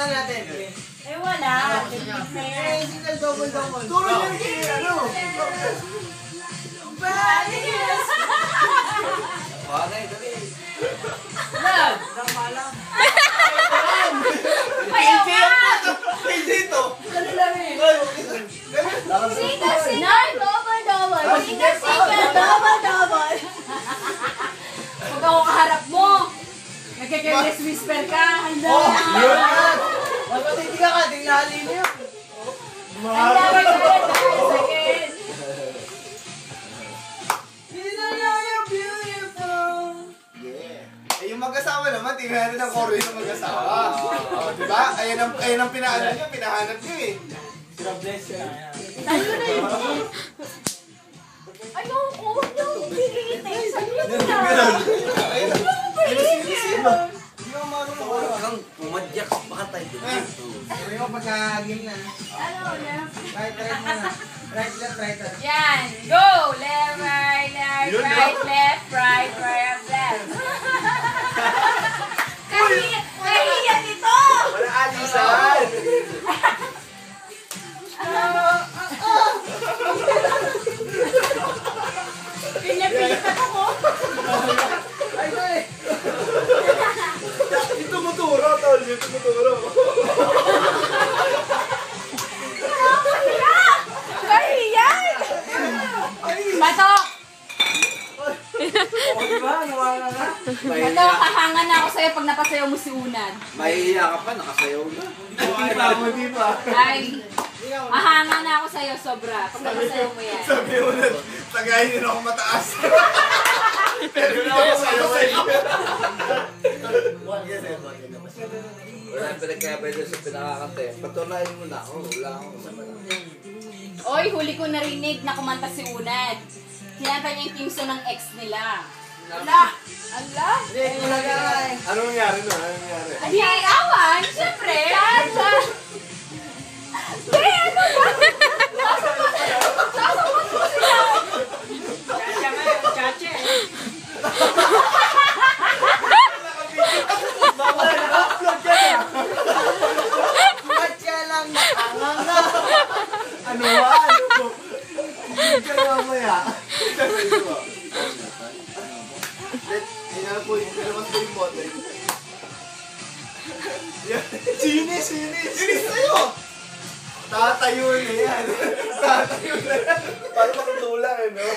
nga natin. Eh wala. Single double. Turo niyo yung ano. Yes! Bagay, dali. Love! Namala. Ayaw nga! Hindi to. Ano lang eh? Single, double. Single, double. Huwag ako kaharap mo! Nagkakailis whisper ka! Handa! Magpatindi ka, tingali niyo. Handa ka second! Eh, yung mag-asawa naman, tingnan natin ang choreo ng mag-asawa. Diba? Ayan ang pinahanap nyo, pinahanap nyo eh. Tayo na yun! Ayoko, huwag niyo pilitin. Sabi niyo na. Hindi ko marunong. Huwag kang pumadyak. Baka tayo dito. Sabi mo pagka-game na. Ano, left? Right muna. Right, left, right. Yan! Go! Left, right, left, left, right, left. Kahiyan nito! Wala alisan! Pinipitat ako! Ay, ito eh! Yung tumuturo, tol. Yung tumuturo. Kahiyan! Bato! O, diba? Nawala na. Bato, kahanga na ako sa'yo pag napasayaw mo si Unad. Mahihiya ka pa, nakasayaw na. Hindi pa. Ay, mahanga na ako sa'yo sobra pag napasayaw mo yan. Sabi mo na, tagayin nyo na ako mataas. Pero yun ako sa'yo. Wala yung pinagkabay doon sa pinakakante. Patunayan mo na ako. Wala akong masama. Oy, huli ko narinig na kumanta si Unad. Kinanta niya yung team song ng ex nila. Ala! Ala! Ano nangyari nun? Ano nangyari? Hindi, awan! Siyempre! Chacha! Kaya ano ba? Sasabot mo sila! Chacha nga yung chacha eh. Upload ka na! Matya lang nakanganga! Ano ba? Ano ba? Hindi ka mamaya. Hinarap po yung pinabas ko yung bote. Sinis! Sinis tayo! Tatayo na yan. Tatayo na yan. Parang makatulak eh, no?